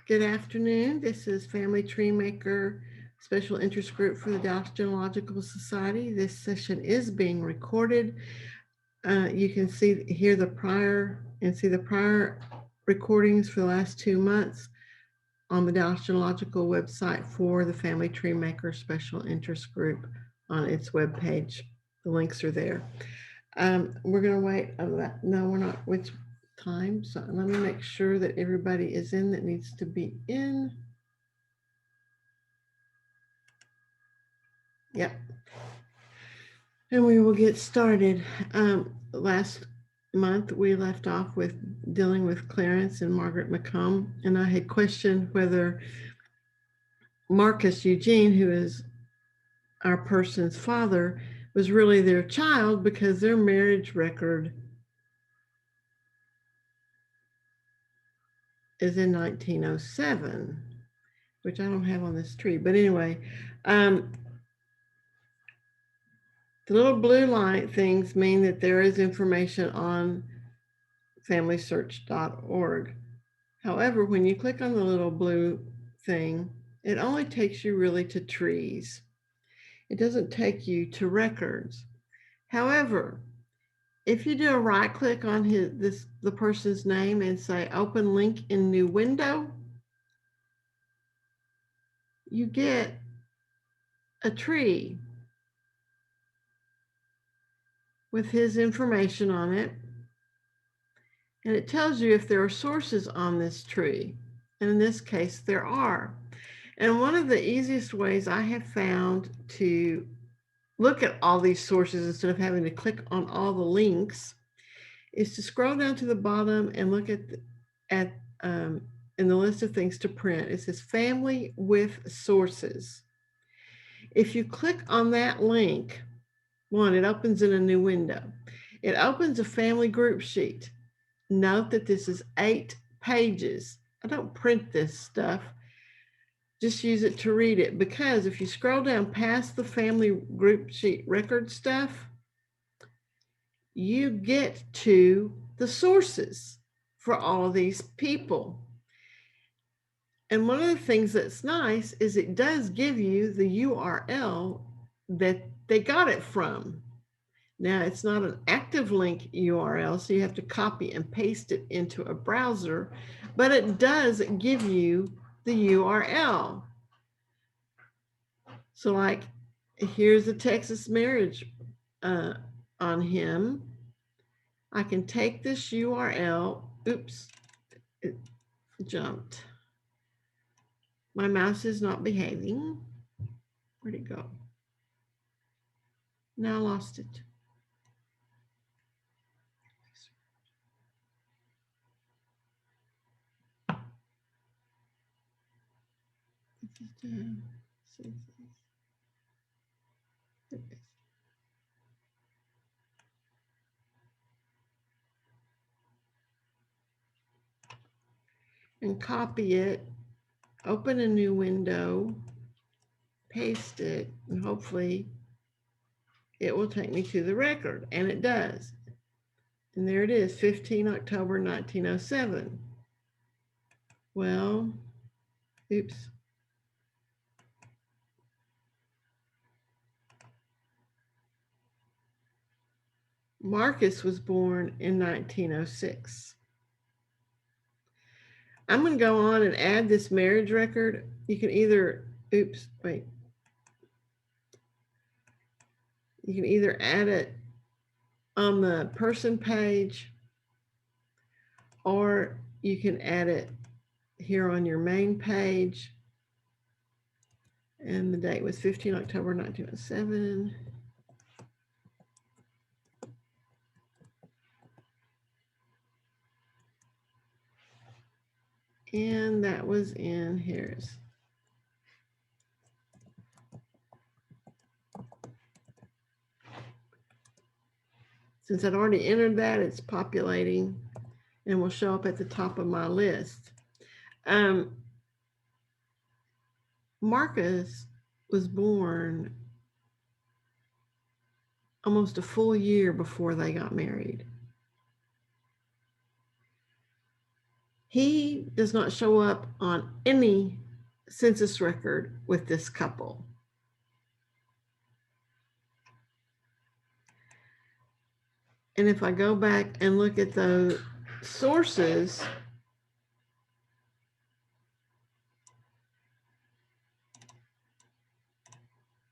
Good afternoon. This is Family Tree Maker Special Interest Group for the Dallas Genealogical Society. This session is being recorded. You can hear the prior recordings for the last 2 months on the Dallas Genealogical website for the Family Tree Maker Special Interest Group on its webpage. The links are there. We're going to wait. No, we're not. Which time? So let me make sure that everybody is in that needs to be in. Yep. And we will get started. Last month, we left off with dealing with Clarence and Margaret McComb, and I had questioned whether Marcus Eugene, who is our person's father, was really their child because their marriage record is in 1907, which I don't have on this tree. But anyway, the little blue line things mean that there is information on familysearch.org. However, when you click on the little blue thing, it only takes you really to trees. It doesn't take you to records. However, if you do a right click on the person's name and say open link in new window, you get a tree with his information on it. And it tells you if there are sources on this tree. And in this case, there are. And one of the easiest ways I have found to look at all these sources instead of having to click on all the links is to scroll down to the bottom and look at in the list of things to print. It says family with sources. If you click on that link, it opens in a new window. It opens a family group sheet. Note that this is 8 pages. I don't print this stuff. Just use it to read it, because if you scroll down past the family group sheet record stuff, you get to the sources for all of these people. And one of the things that's nice is it does give you the URL that they got it from. Now, it's not an active link URL, so you have to copy and paste it into a browser, but it does give you the URL. So like, here's a Texas marriage on him. I can take this URL. Oops, it jumped. My mouse is not behaving. Where'd it go? Now I lost it. And copy it, open a new window, paste it, and hopefully it will take me to the record, and it does. And there it is, 15 October 1907. Well, oops. Marcus was born in 1906. I'm going to go on and add this marriage record. You can either, you can either add it on the person page, or you can add it here on your main page. And the date was 15 October 1907. And that was in Harris. Since I'd already entered that, it's populating and will show up at the top of my list. Marcus was born almost a full year before they got married. he does not show up on any census record with this couple. And if I go back and look at the sources,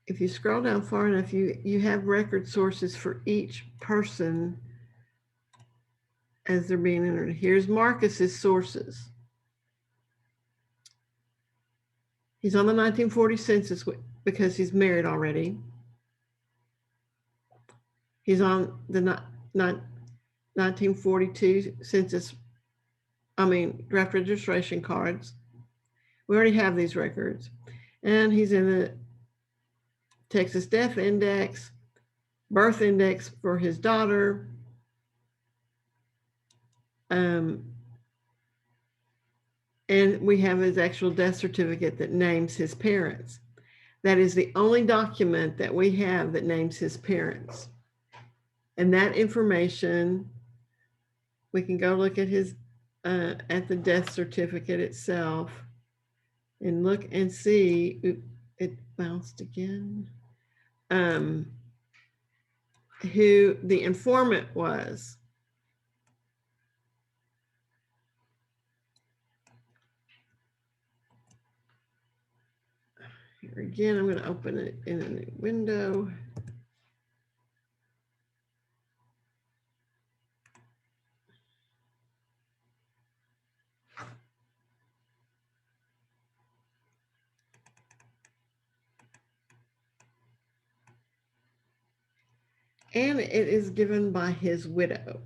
if you scroll down far enough, you have record sources for each person as they're being entered. Here's Marcus's sources. He's on the 1940 census because he's married already. He's on the 1942 census, draft registration cards. We already have these records. And he's in the Texas Death Index, birth index for his daughter. And we have his actual death certificate that names his parents. That is the only document that we have that names his parents. And that information, we can go look at his, at the death certificate itself and look and see, it bounced again, who the informant was. Here again, I'm going to open it in a new window. And it is given by his widow.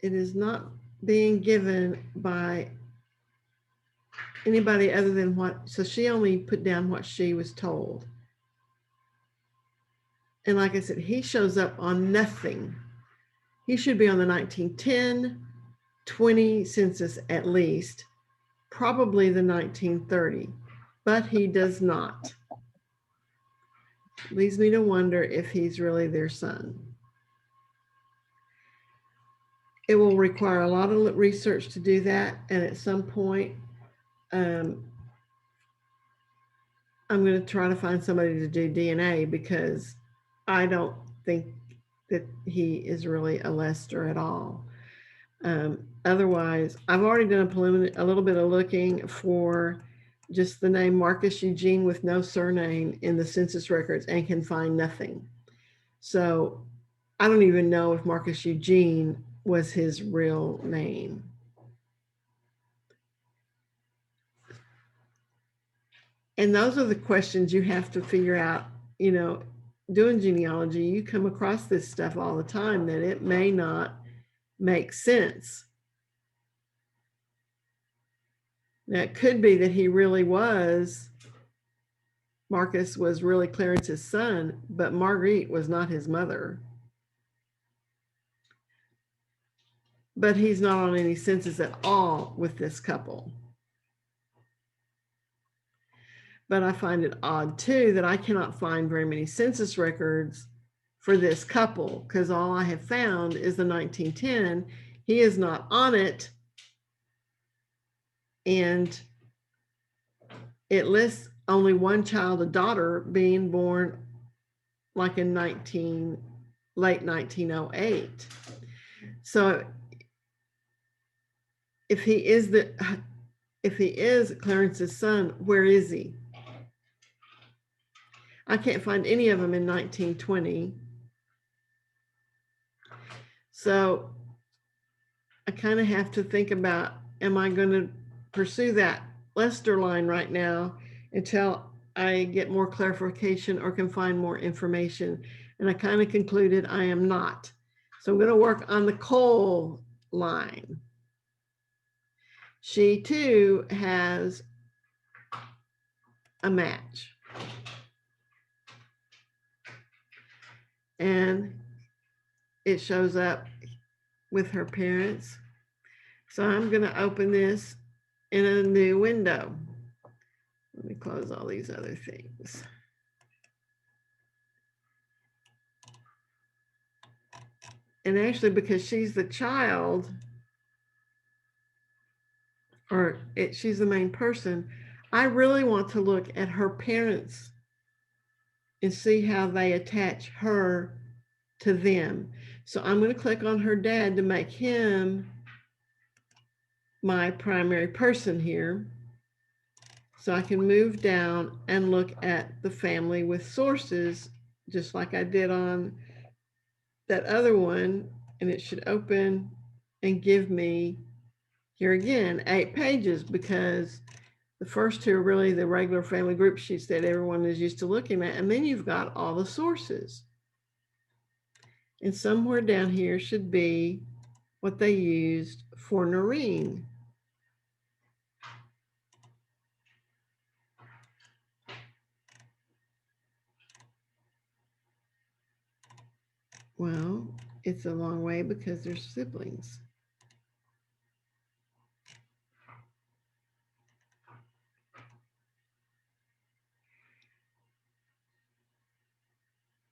It is not being given by anybody other than so she only put down what she was told. And like I said, he shows up on nothing. He should be on the 1910, 20 census at least, probably the 1930, but he does not. Leads me to wonder if he's really their son. It will require a lot of research to do that. And at some point, I'm going to try to find somebody to do DNA because I don't think that he is really a Lester at all. Otherwise, I've already done a little bit of looking for just the name Marcus Eugene with no surname in the census records and can find nothing. So I don't even know if Marcus Eugene was his real name. And those are the questions you have to figure out, doing genealogy. You come across this stuff all the time that it may not make sense. Now, it could be that Marcus was really Clarence's son, but Marguerite was not his mother. But he's not on any census at all with this couple. But I find it odd too that I cannot find very many census records for this couple because all I have found is the 1910. He is not on it. And it lists only one child, a daughter, being born like in late 1908. So if he is Clarence's son, where is he? I can't find any of them in 1920. So I kind of have to think about, am I going to pursue that Lester line right now until I get more clarification or can find more information? And I kind of concluded I am not. So I'm going to work on the Cole line. She too has a match. And it shows up with her parents. So I'm going to open this in a new window. Let me close all these other things. And actually, because she's the child, or she's the main person, I really want to look at her parents and see how they attach her to them. So I'm going to click on her dad to make him my primary person here. So I can move down and look at the family with sources, just like I did on that other one, and it should open and give me, here again, 8 pages, because the first 2 are really the regular family group sheets that everyone is used to looking at, and then you've got all the sources. And somewhere down here should be what they used for Noreen. Well, it's a long way because they're siblings.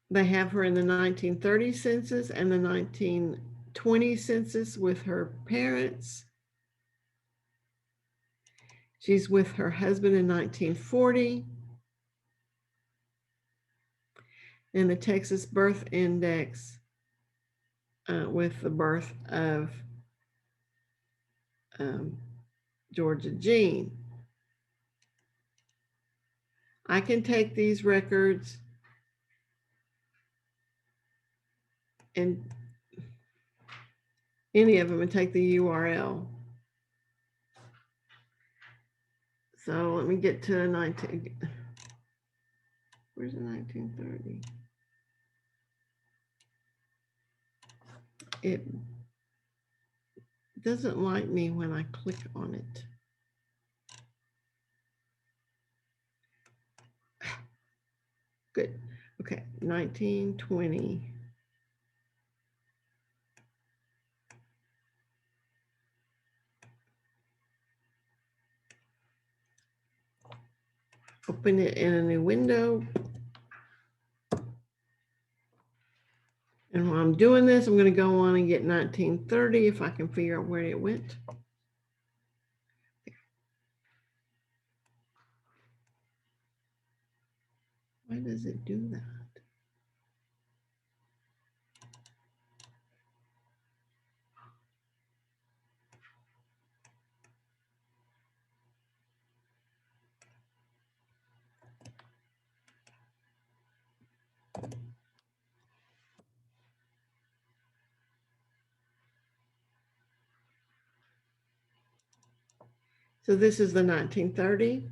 They have her in the 1930 census and the 1920 census with her parents. She's with her husband in 1940. And the Texas Birth Index with the birth of Georgia Jean. I can take these records and any of them and take the URL. So let me get to 19. Where's the 1930? It doesn't like me when I click on it. Good. Okay, 1920. Open it in a new window. And while I'm doing this, I'm going to go on and get 1930 if I can figure out where it went. Why does it do that? So this is the 1930.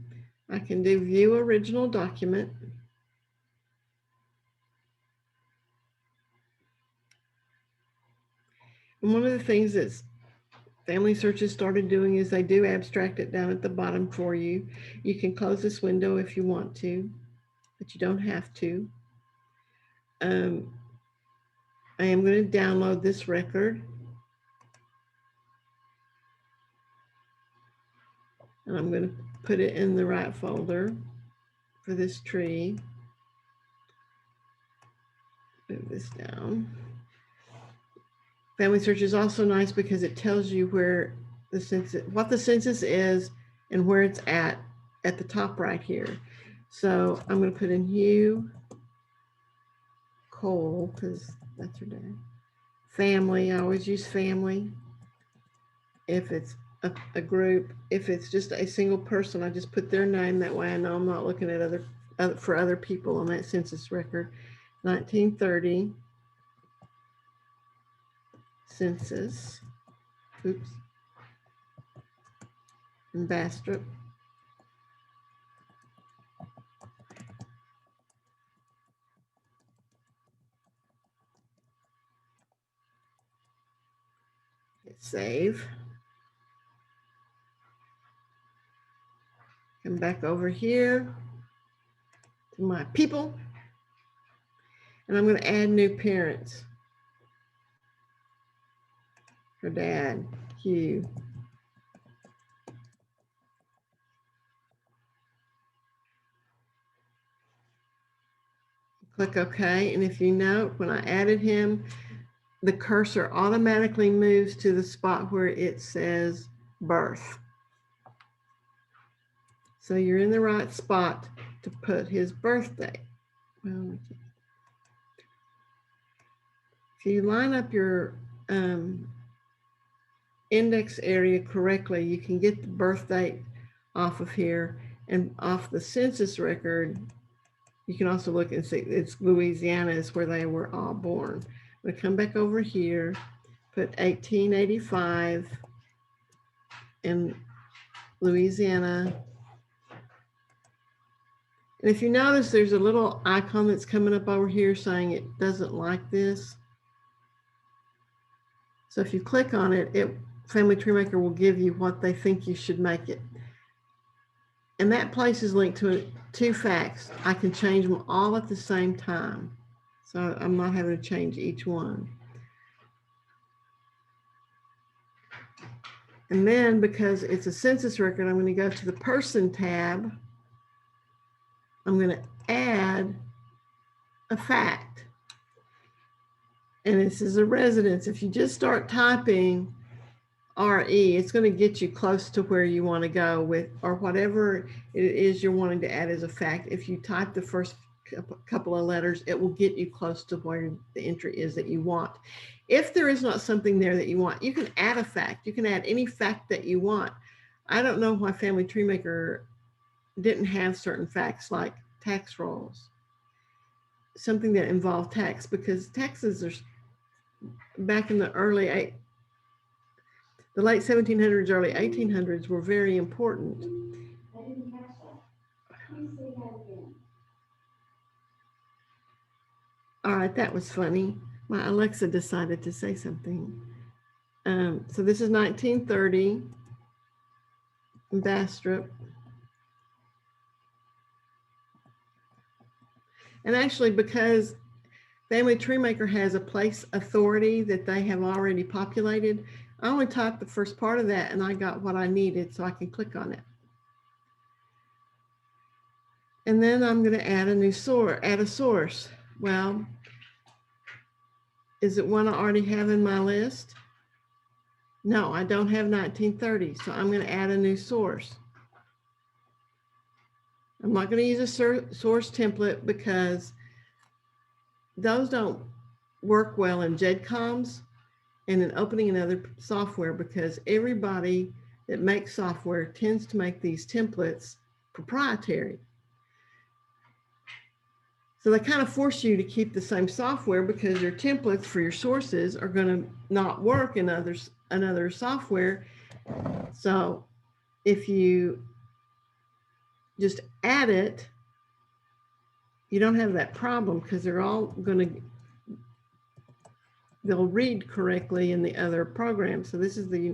I can do view original document. And one of the things that Family Searches started doing is they do abstract it down at the bottom for you. You can close this window if you want to, but you don't have to. I am going to download this record. And I'm going to put it in the right folder for this tree. Move this down. Family Search is also nice because it tells you where the census, what the census is and where it's at the top right here. So I'm going to put in Hugh Cole, because that's her dad. Family, I always use family. If it's a group, if it's just a single person, I just put their name. That way I know I'm not looking at for other people on that census record. 1930 census. Oops. In Bastrop. Hit save. Come back over here to my people. And I'm going to add new parents. Her dad, Hugh. Click OK. And if you note, when I added him, the cursor automatically moves to the spot where it says birth. So you're in the right spot to put his birthday. Well, if you line up your index area correctly, you can get the birth date off of here, and off the census record, you can also look and see it's Louisiana is where they were all born. I'm gonna come back over here, put 1885 in Louisiana. And if you notice, there's a little icon that's coming up over here saying it doesn't like this. So if you click on it, Family Tree Maker will give you what they think you should make it. And that place is linked to 2 facts. I can change them all at the same time. So I'm not having to change each one. And then because it's a census record, I'm going to go to the person tab. I'm going to add a fact. And this is a residence. If you just start typing RE, it's going to get you close to where you want to go with, or whatever it is you're wanting to add as a fact. If you type the first couple of letters, it will get you close to where the entry is that you want. If there is not something there that you want, you can add a fact. You can add any fact that you want. I don't know why Family Tree Maker didn't have certain facts like tax rolls, something that involved tax, because taxes are back in the late 1700s, early 1800s were very important. I didn't catch that. Please say that again. All right, that was funny. My Alexa decided to say something. So this is 1930 in Bastrop. And actually, because Family Tree Maker has a place authority that they have already populated, I only typed the first part of that and I got what I needed, so I can click on it. And then I'm going to add a new source, add a source. Well, is it one I already have in my list? No, I don't have 1930, so I'm going to add a new source. I'm not going to use a source template because those don't work well in JEDCOMs and in opening another software, because everybody that makes software tends to make these templates proprietary. So they kind of force you to keep the same software because your templates for your sources are going to not work in another software. So if you just add it, you don't have that problem because they're all going to, they'll read correctly in the other program. So this is the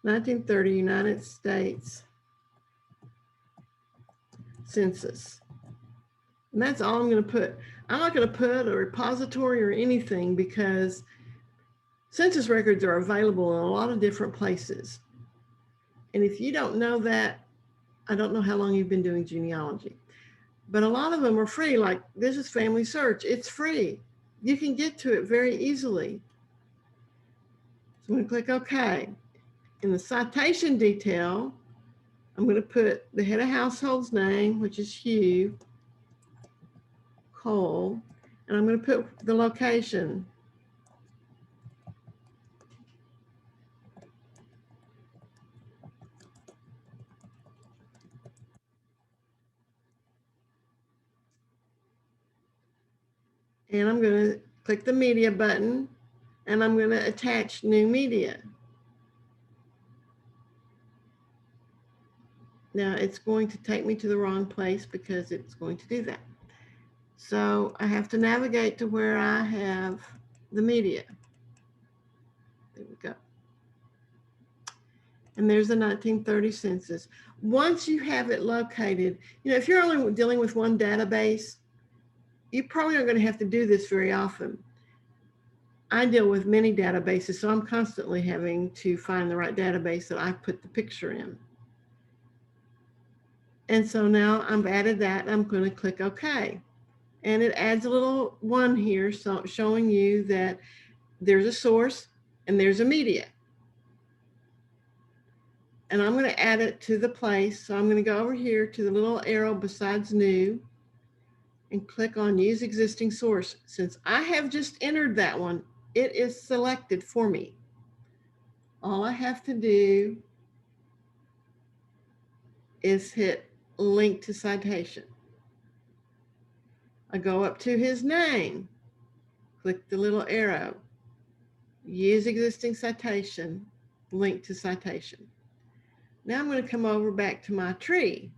1930 United States Census. And that's all I'm going to put. I'm not going to put a repository or anything because census records are available in a lot of different places. And if you don't know that, I don't know how long you've been doing genealogy, but a lot of them are free. Like this is Family Search. It's free. You can get to it very easily. So I'm going to click OK. In the citation detail, I'm going to put the head of household's name, which is Hugh Cole, and I'm going to put the location. And I'm going to click the media button and I'm going to attach new media. Now it's going to take me to the wrong place because it's going to do that. So I have to navigate to where I have the media. There we go. And there's the 1930 census. Once you have it located, you know, if you're only dealing with one database, you probably aren't going to have to do this very often. I deal with many databases, so I'm constantly having to find the right database that I put the picture in. And so now I've added that, I'm going to click OK. And it adds a little 1 here, so showing you that there's a source and there's a media. And I'm going to add it to the place. So I'm going to go over here to the little arrow besides new and click on use existing source. Since I have just entered that one, it is selected for me. All I have to do is hit link to citation. I go up to his name, click the little arrow, use existing citation, link to citation. Now I'm going to come over back to my tree.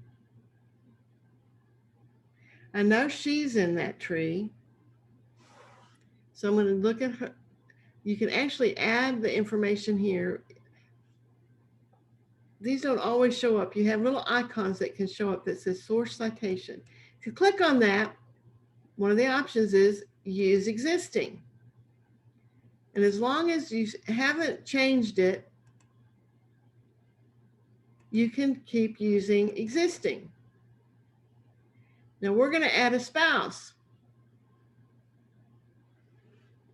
I know she's in that tree. So I'm going to look at her. You can actually add the information here. These don't always show up. You have little icons that can show up that says source citation. If you click on that, one of the options is use existing. And as long as you haven't changed it, you can keep using existing. Now we're going to add a spouse.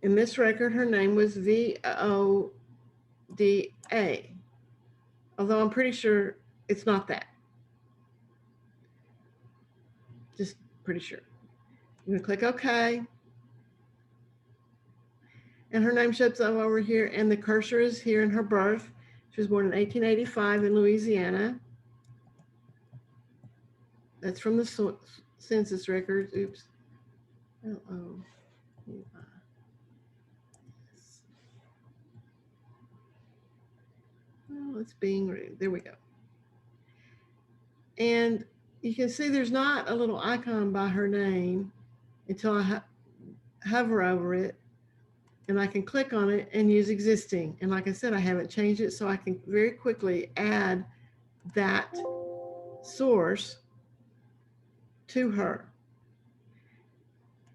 In this record, her name was Voda, although I'm pretty sure it's not that. Just pretty sure. I'm going to click OK. And her name shows up over here, and the cursor is here in her birth. She was born in 1885 in Louisiana. That's from the census records. Oops. Well, it's being rude. There we go. And you can see there's not a little icon by her name until I hover over it, and I can click on it and use existing. And like I said, I haven't changed it, so I can very quickly add that source to her.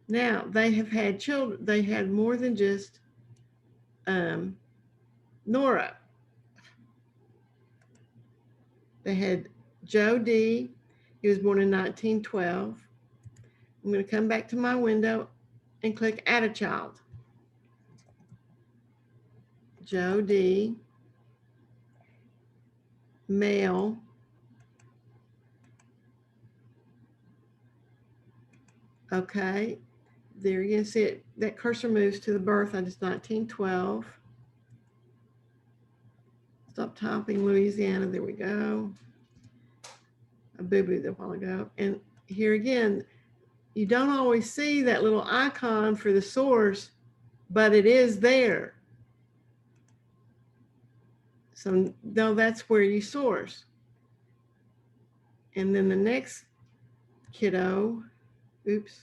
Now, they have had children. They had more than just Nora. They had Joe D. He was born in 1912. I'm going to come back to my window and click Add a Child. Joe D. Male. Okay. There you can see it. That cursor moves to the birth. That is 1912. Stop typing Louisiana. There we go. I boo-booed a while ago. And here again, you don't always see that little icon for the source, but it is there. So no, that's where you source. And then the next kiddo, oops,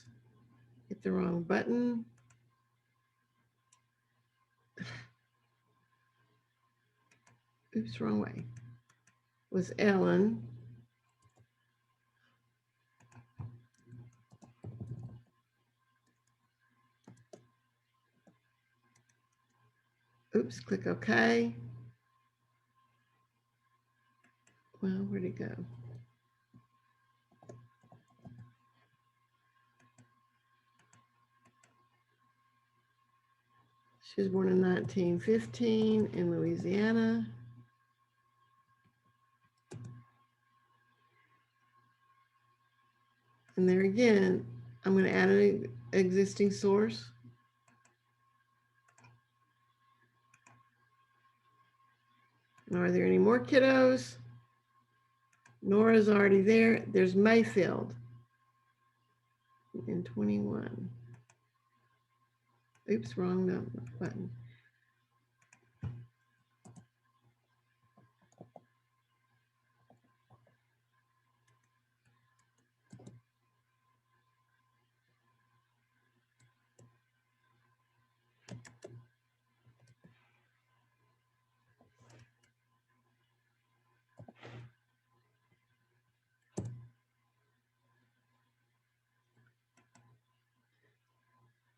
hit the wrong button. Oops, wrong way. Was Ellen. Oops, click OK. Well, where'd it go? She was born in 1915 in Louisiana. And there again, I'm going to add an existing source. And are there any more kiddos? Nora's already there. There's Mayfield in 21. Oops, wrong button.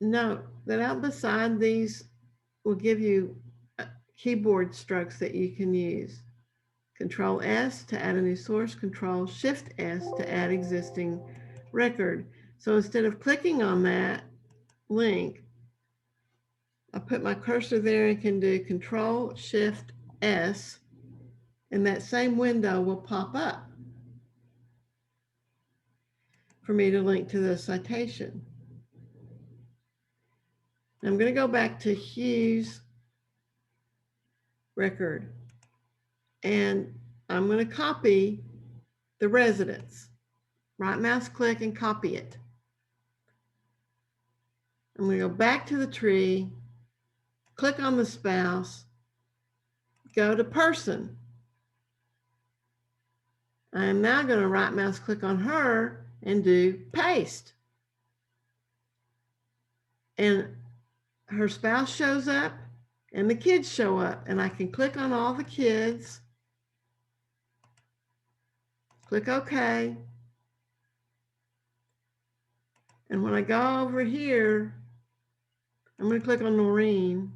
Note that out beside these will give you keyboard strokes that you can use. Control S to add a new source, Control Shift S to add existing record. So instead of clicking on that link, I put my cursor there and can do Control-Shift-S, and that same window will pop up for me to link to the citation. I'm going to go back to Hughes record, and I'm going to copy the residence. Right mouse click and copy it. I'm going to go back to the tree, click on the spouse, go to person. I am now going to right mouse click on her and do paste. And her spouse shows up and the kids show up, and I can click on all the kids, click OK. And when I go over here, I'm going to click on Noreen.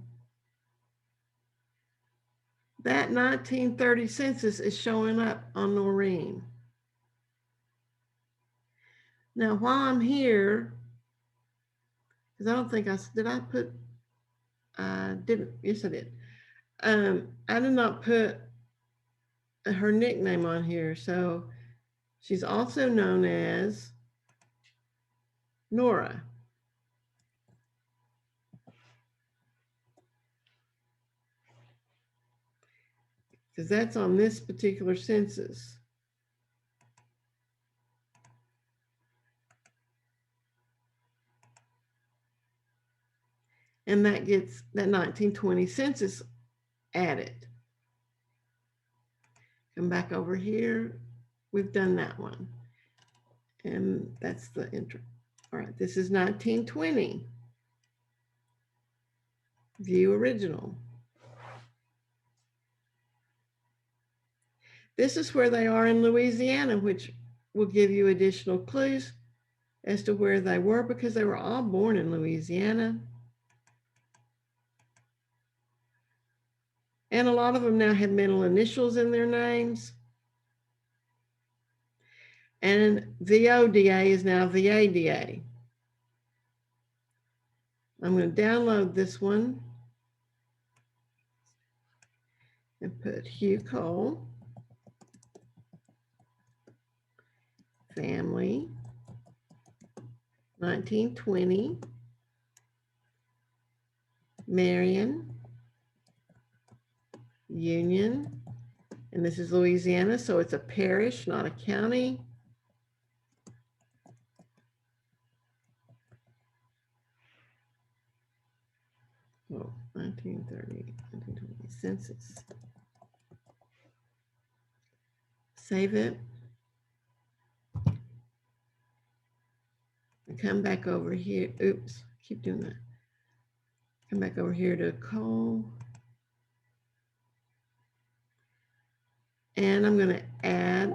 That 1930 census is showing up on Noreen. Now, while I'm here, because I don't think did I put, didn't, yes I did. I did not put her nickname on here. So she's also known as Nora. Because that's on this particular census. And that gets that 1920 census added. Come back over here. We've done that one. And that's the intro. All right, this is 1920. View original. This is where they are in Louisiana, which will give you additional clues as to where they were, because they were all born in Louisiana. And a lot of them now have middle initials in their names. And VODA is now VADA. I'm going to download this one and put Hugh Cole, family, 1920, Marion, Union, and this is Louisiana, so it's a parish, not a county. Oh, 1930, 1920 census. Save it. And come back over here. Oops, keep doing that. Come back over here to Cole. And I'm going to add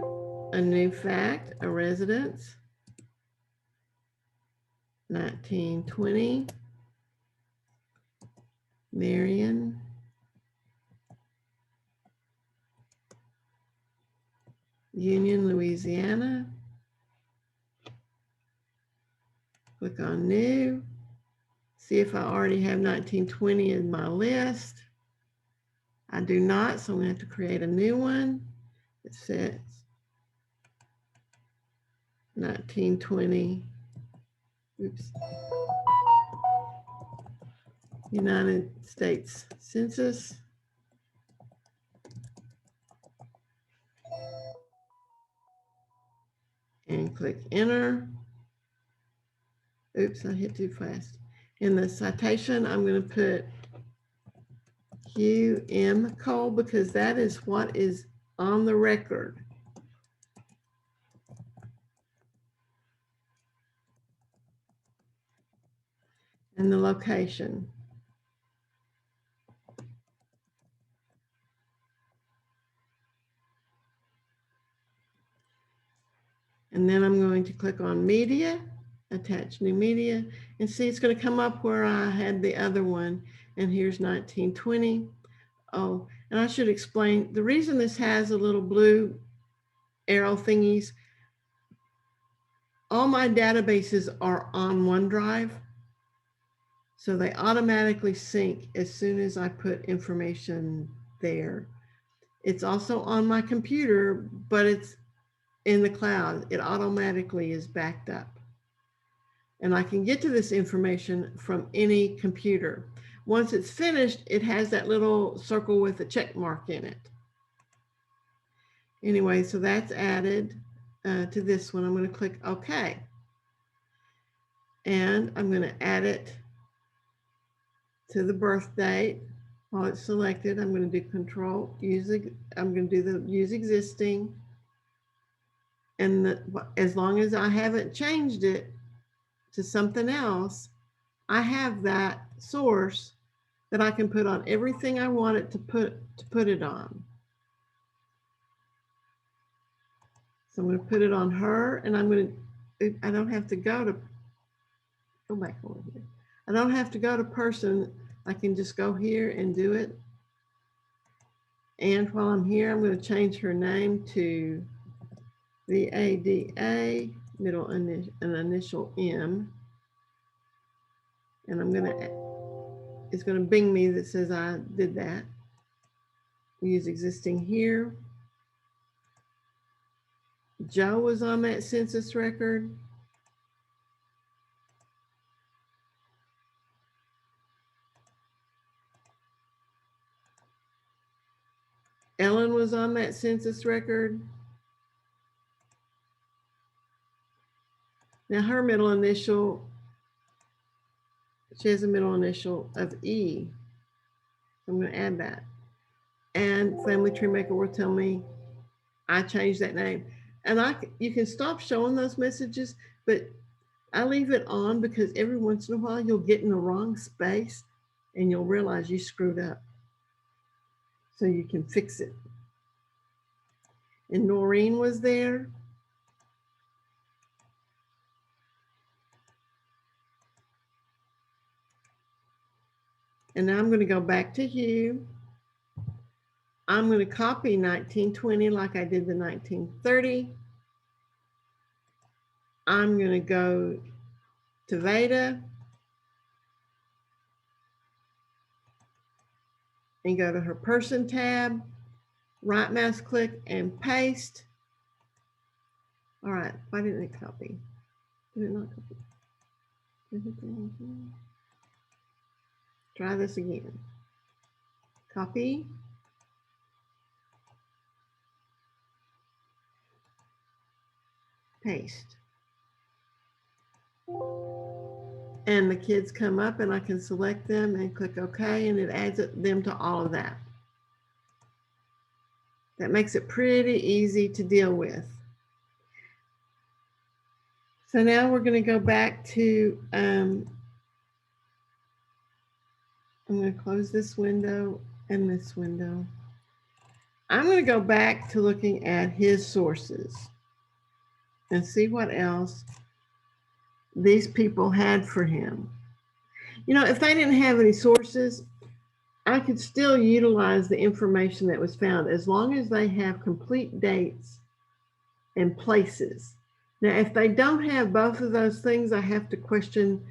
a new fact, a residence, 1920, Marion, Union, Louisiana. Click on new. See if I already have 1920 in my list. I do not, so I'm going to have to create a new one that says 1920. Oops. United States Census. And click enter. Oops, I hit too fast. In the citation, I'm going to put Hugh M. Cole, because that is what is on the record. And the location. And then I'm going to click on media, attach new media, and see it's going to come up where I had the other one. And here's 1920. Oh, and I should explain the reason this has a little blue arrow thingies. All my databases are on OneDrive. So they automatically sync as soon as I put information there. It's also on my computer, but it's in the cloud. It automatically is backed up. And I can get to this information from any computer. Once it's finished, it has that little circle with a check mark in it. Anyway, so that's added to this one. I'm going to click OK. And I'm going to add it to the birth date. While it's selected, I'm going to do Control, I'm going to do the Use Existing. And as long as I haven't changed it to something else, I have that source that I can put on everything I want it to put it on. So I'm going to put it on her, and I don't have to go back over here. I don't have to go to person. I can just go here and do it. And while I'm here, I'm going to change her name to VADA, middle an initial M. And it's going to bing me that says I did that. Use existing here. Joe was on that census record. Ellen was on that census record. Now her middle initial, she has a middle initial of E. I'm going to add that. And Family Tree Maker will tell me I changed that name. And you can stop showing those messages, but I leave it on because every once in a while you'll get in the wrong space and you'll realize you screwed up. So you can fix it. And Noreen was there. And now I'm going to go back to Hugh. I'm going to copy 1920 like I did the 1930. I'm going to go to Veda and go to her person tab, right mouse click and paste. All right, why didn't it copy? Did it not copy? Try this again. Copy. Paste. And the kids come up and I can select them and click OK, and it adds them to all of that. That makes it pretty easy to deal with. So now we're going to go back to, I'm going to close this window and this window. I'm going to go back to looking at his sources and see what else these people had for him. You know, if they didn't have any sources, I could still utilize the information that was found as long as they have complete dates and places. Now, if they don't have both of those things, I have to question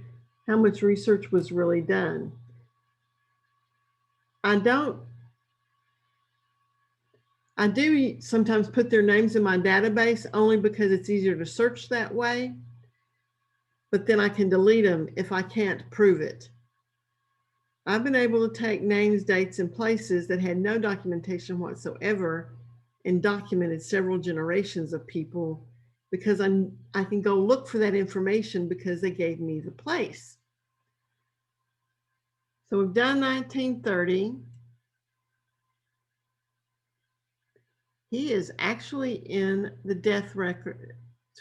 how much research was really done. I do sometimes put their names in my database only because it's easier to search that way, but then I can delete them if I can't prove it. I've been able to take names, dates, and places that had no documentation whatsoever and documented several generations of people because I can go look for that information because they gave me the place. So we've done 1930. He is actually in the death record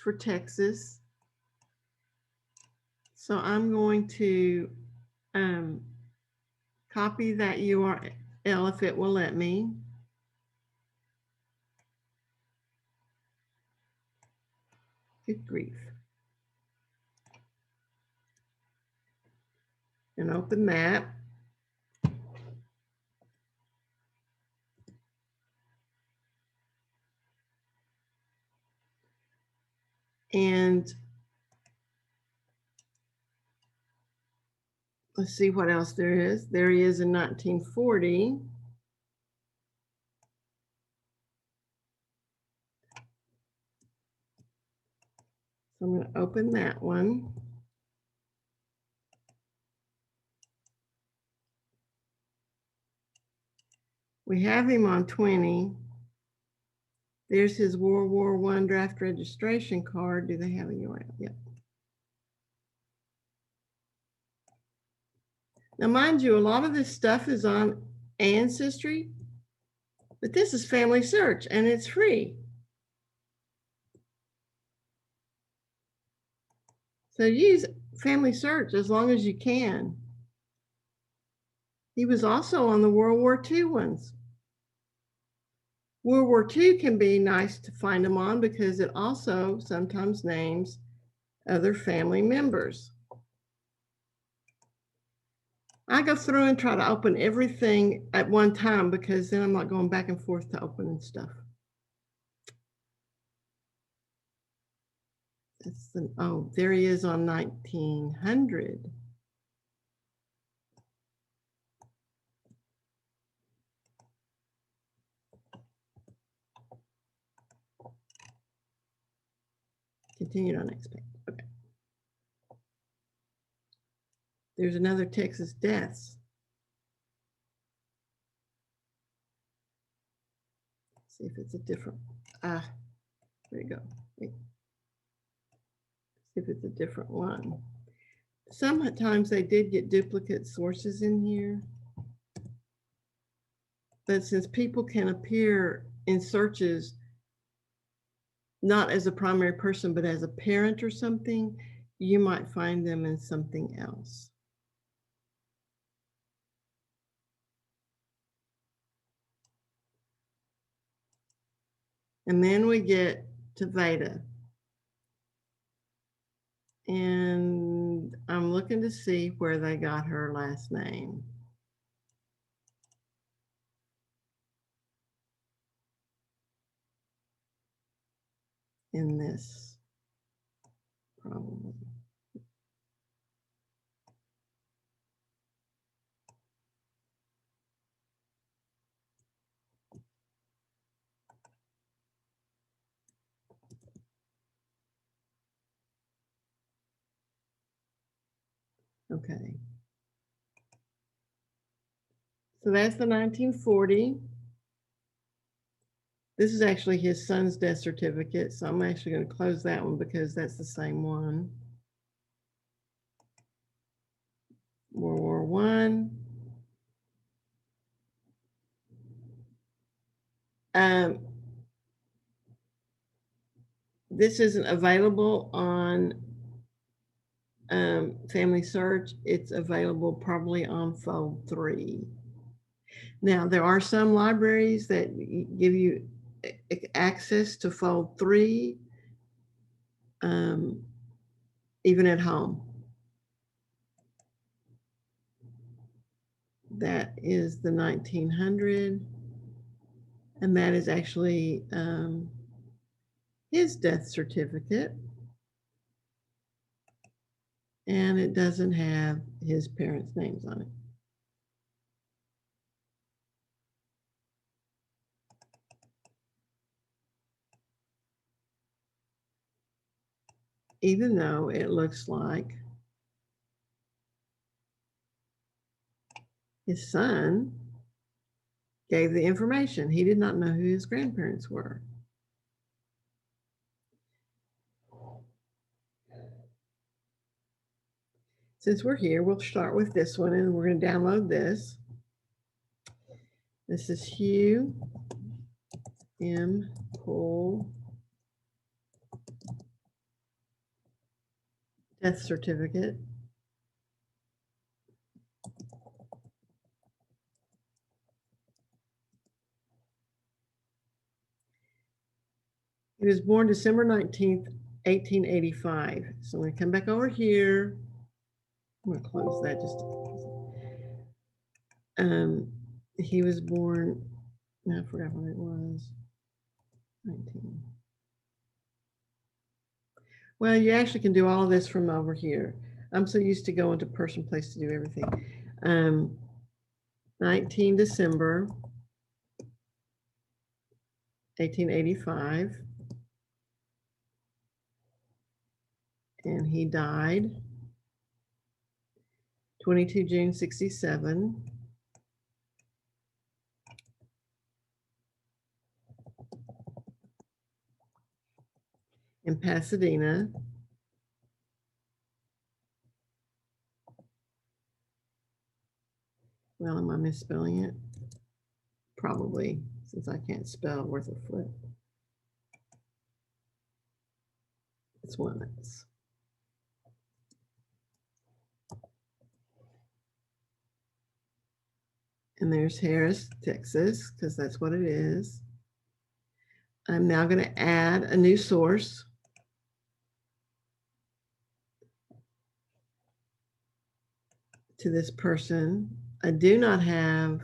for Texas. So I'm going to copy that URL if it will let me. Good grief. And open that. And Let's see what else there is. There he is in 1940. So I'm going to open that one. We have him on 20. There's his World War I draft registration card. Do they have a URL? Yep. Now, mind you, a lot of this stuff is on Ancestry, but this is Family Search and it's free. So use Family Search as long as you can. He was also on the World War II ones. World War II can be nice to find them on because it also sometimes names other family members. I go through and try to open everything at one time because then I'm not going back and forth to opening stuff. That's the, oh, there he is on 1900. Continue on next page. Okay. There's another Texas deaths. Let's see if it's a different, there you go. Wait. See if it's a different one. Sometimes they did get duplicate sources in here. But since people can appear in searches not as a primary person, but as a parent or something, you might find them in something else. And then we get to Veda. And I'm looking to see where they got her last name. In this, probably. Okay. So that's the 1940. This is actually his son's death certificate. So I'm actually going to close that one because that's the same one. World War I. This isn't available on Family Search. It's available probably on Fold 3. Now, there are some libraries that give you access to Fold 3, even at home. That is the 1900, and that is actually his death certificate. And it doesn't have his parents' names on it. Even though it looks like his son gave the information. He did not know who his grandparents were. Since we're here, we'll start with this one and we're going to download this. This is Hugh M. Poole death certificate. He was born December 19th, 1885. So I'm going to come back over here. I'm going to close that just. He was born, I forgot when it was. 19. Well, you actually can do all of this from over here. I'm so used to going to person, place to do everything. 19 December 1885, and he died 22 June 67. In Pasadena. Well, am I misspelling it? Probably, since I can't spell worth a flip. It's Women's. And there's Harris, Texas, because that's what it is. I'm now going to add a new source. To this person. I do not have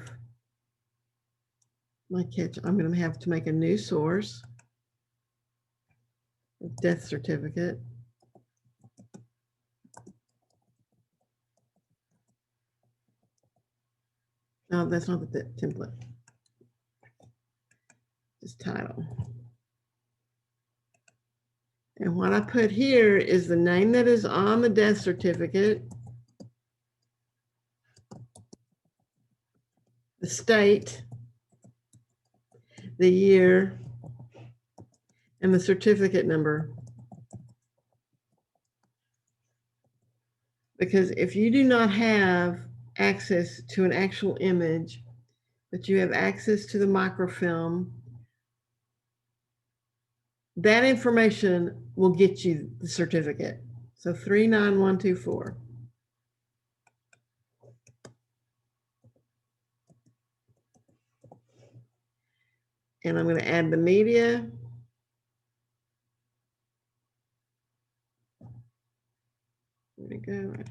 my catch. I'm going to have to make a new source. Death certificate. No, that's not the template. Just title. And what I put here is the name that is on the death certificate, the state, the year, and the certificate number. Because if you do not have access to an actual image, but you have access to the microfilm, that information will get you the certificate. So 39124. And I'm going to add the media. There we go. Right.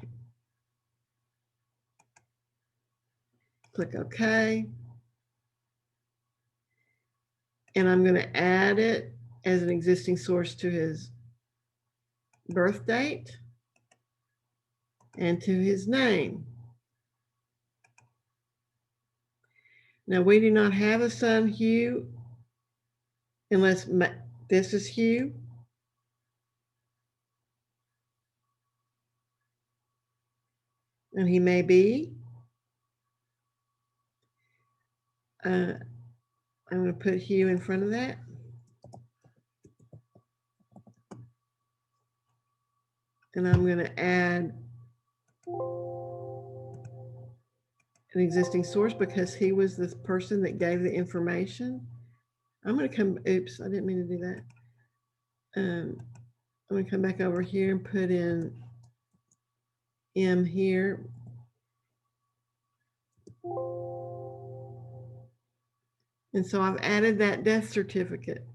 Click OK. And I'm going to add it as an existing source to his birth date and to his name. Now, we do not have a son, Hugh, unless this is Hugh. And he may be. I'm going to put Hugh in front of that. And I'm going to add an existing source because he was the person that gave the information. I'm going to come, oops, I didn't mean to do that. I'm going to come back over here and put in M here. And so I've added that death certificate.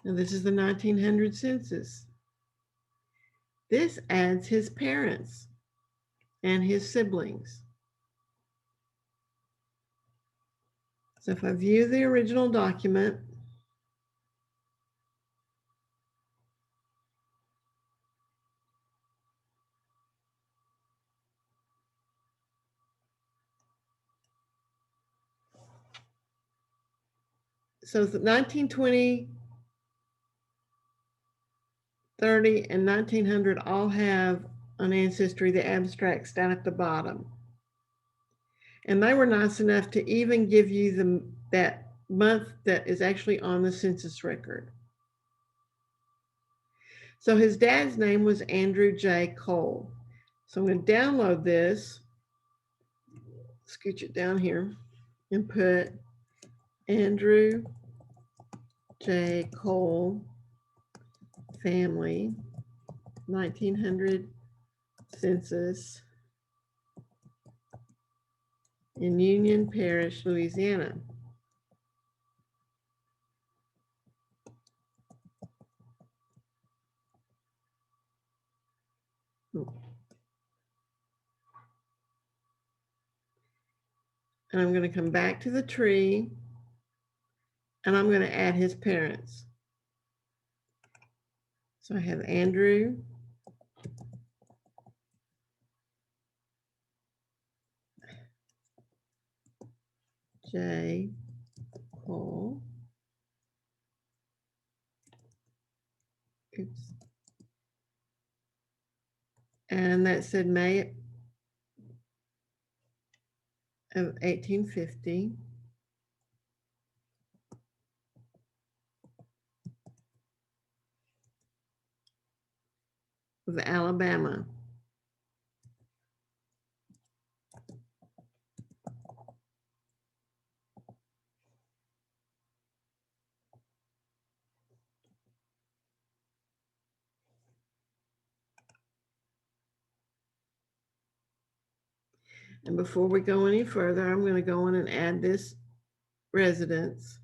Now this is the 1900 census. This adds his parents and his siblings. So if I view the original document, so the 1920, 30, and 1900 all have on Ancestry the abstracts down at the bottom. And they were nice enough to even give you that month that is actually on the census record. So his dad's name was Andrew J. Cole. So I'm going to download this, scooch it down here, and put Andrew J. Cole family 1900 census in Union Parish, Louisiana. And I'm going to come back to the tree and I'm going to add his parents. So I have Andrew, J, Cole, oops, and that said May of 1850. Of Alabama. And before we go any further, I'm going to go in and add this residence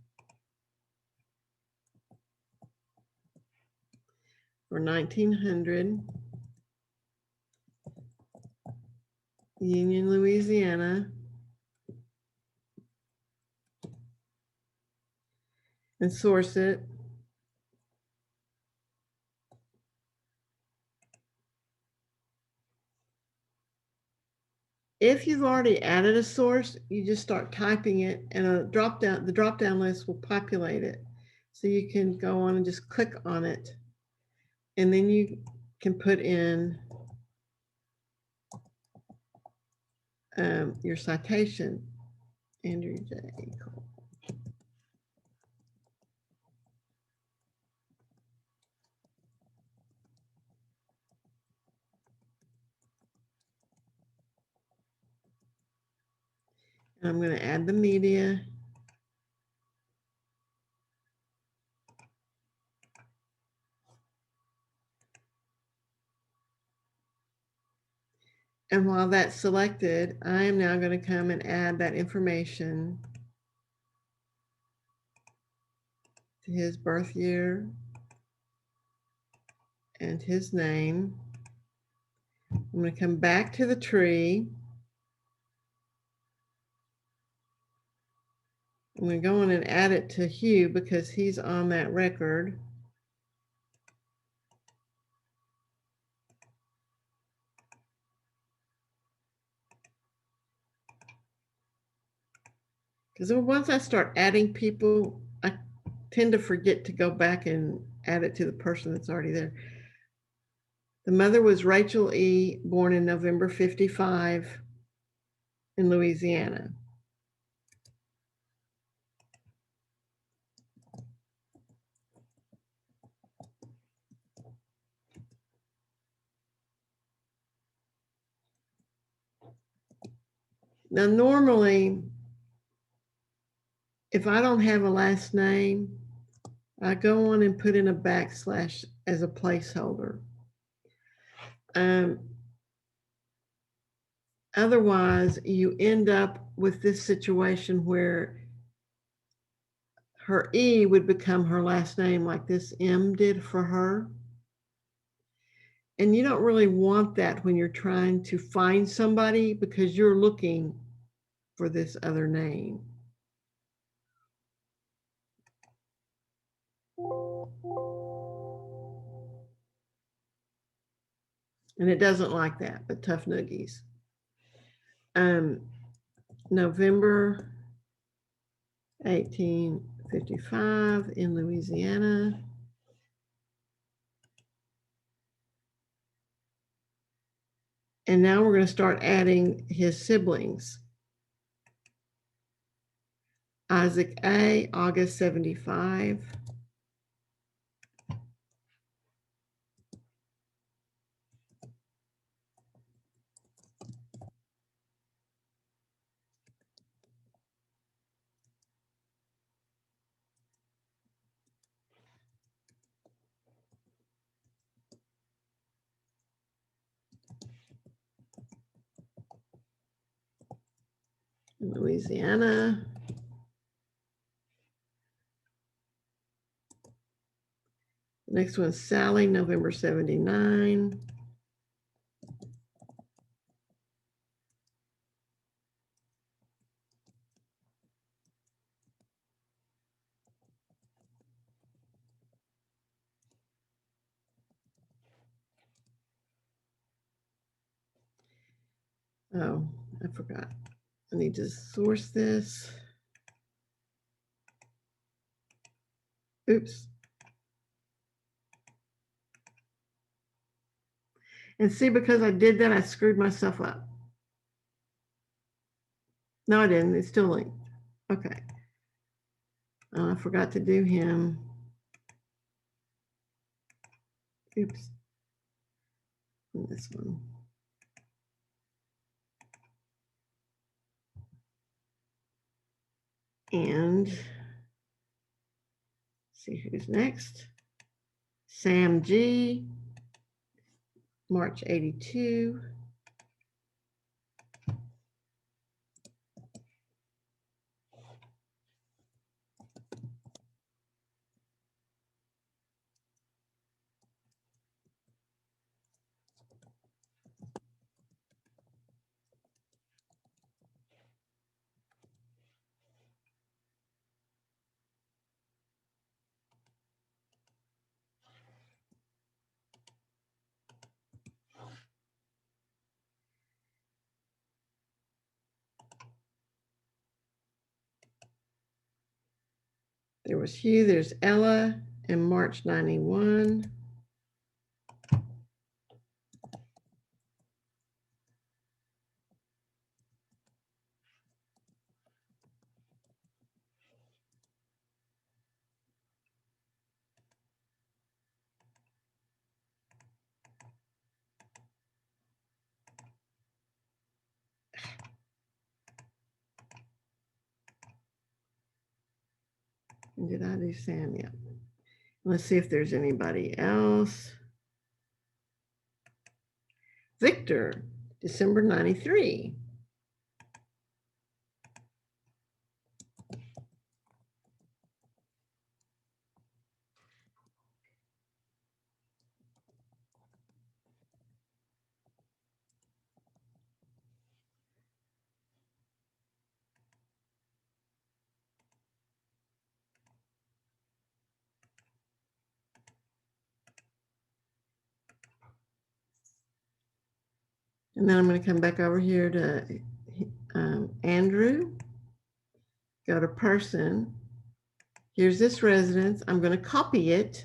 for 1900, Union, Louisiana, and source it. If you've already added a source, you just start typing it and the drop down list will populate it. So you can go on and just click on it. And then you can put in your citation, Andrew J. Cole. And I'm going to add the media. And while that's selected, I am now going to come and add that information to his birth year and his name. I'm going to come back to the tree. I'm going to go in and add it to Hugh because he's on that record. Because once I start adding people, I tend to forget to go back and add it to the person that's already there. The mother was Rachel E., born in November 55 in Louisiana. Now, normally, if I don't have a last name, I go on and put in a backslash as a placeholder. Otherwise, you end up with this situation where her E would become her last name, like this M did for her. And you don't really want that when you're trying to find somebody because you're looking for this other name. And it doesn't like that, but tough noogies. November 1855 in Louisiana. And now we're going to start adding his siblings. Isaac A., August 75. Louisiana. Next one's Sally, November 79. Oh, I forgot. I need to source this. Oops. And see, because I did that, I screwed myself up. No, I didn't. It's still linked. Okay. I forgot to do him. Oops. And this one. And see who's next. Sam G. March 82. There was Hugh, there's Ella in March 91. And did I do Sam? Yeah. Let's see if there's anybody else. Victor, December 93. And then I'm going to come back over here to Andrew. Go to person. Here's this residence. I'm going to copy it.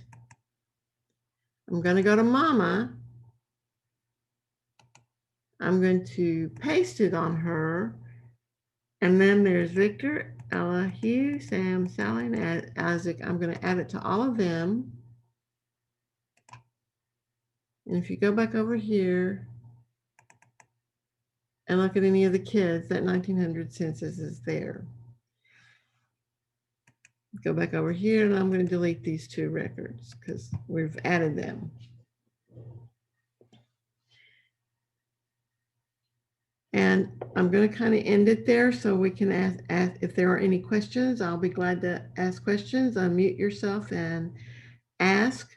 I'm going to go to Mama. I'm going to paste it on her. And then there's Victor, Ella, Hugh, Sam, Sally, and Isaac. I'm going to add it to all of them. And if you go back over here and look at any of the kids, that 1900 census is there. Go back over here and I'm going to delete these two records because we've added them. And I'm going to kind of end it there so we can ask if there are any questions. I'll be glad to ask questions. Unmute yourself and ask.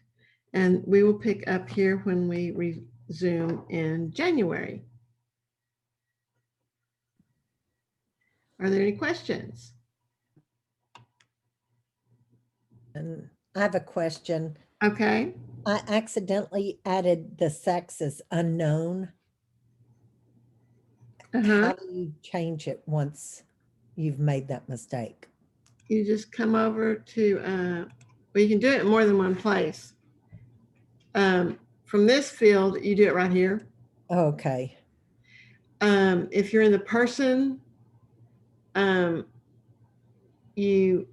And we will pick up here when we resume in January. Are there any questions? And I have a question. Okay. I accidentally added the sex as unknown. How do you change it once you've made that mistake? You just come over to, well, you can do it in more than one place. From this field, you do it right here. Okay. If you're in the person, you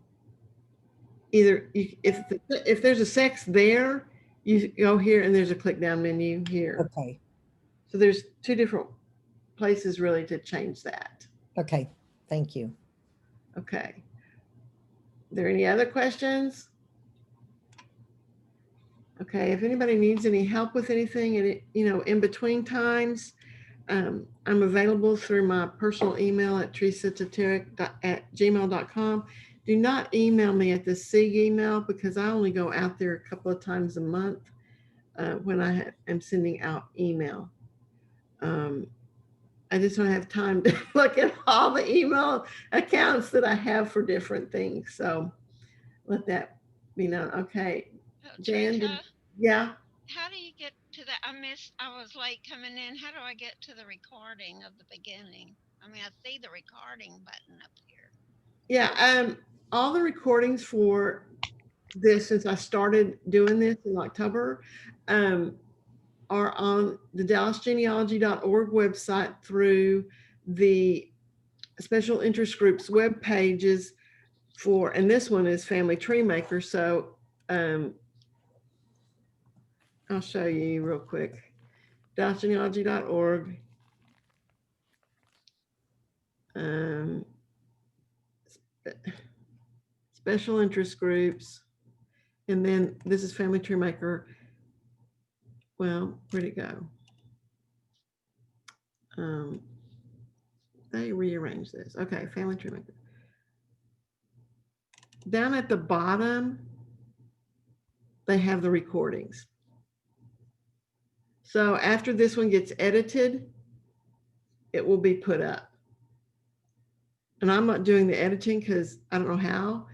either, if there's a sex there, you go here and there's a click down menu here. Okay. So there's two different places really to change that. Okay. Thank you. Okay. Are there any other questions? Okay, if anybody needs any help with anything and in between times, I'm available through my personal email at teresatateric@gmail.com. Do not email me at the SIG email because I only go out there a couple of times a month when I am sending out email. I just don't have time to look at all the email accounts that I have for different things. So let that be known. Okay. Jan, Teresa, yeah. how do you get to the that I missed. I was late coming in. How do I get to the recording of the beginning? I mean, I see the recording button up here. Yeah, all the recordings for this, since I started doing this in October, um, are on the dallasgenealogy.org website through the special interest groups web pages for, and this one is Family Tree Maker. So I'll show you real quick. dallasgenealogy.org. Special interest groups. And then this is Family Tree Maker. Well, where'd it go? They rearranged this. Okay, Family Tree Maker. Down at the bottom, they have the recordings. So after this one gets edited, it will be put up. And I'm not doing the editing because I don't know how.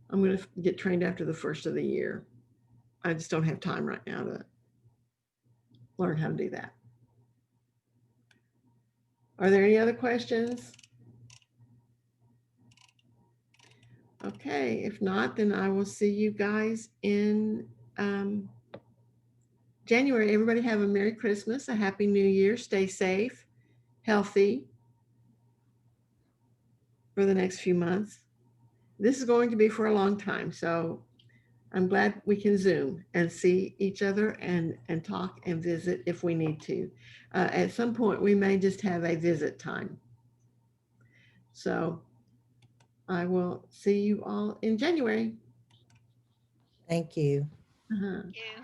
I'm going to get trained after the first of the year. I just don't have time right now to learn how to do that. Are there any other questions? Okay, if not, then I will see you guys in January. Everybody have a Merry Christmas, a Happy New Year. Stay safe, healthy for the next few months. This is going to be for a long time, so I'm glad we can Zoom and see each other and talk and visit if we need to. At some point, we may just have a visit time. So I will see you all in January. Thank you. Uh-huh. Thank you.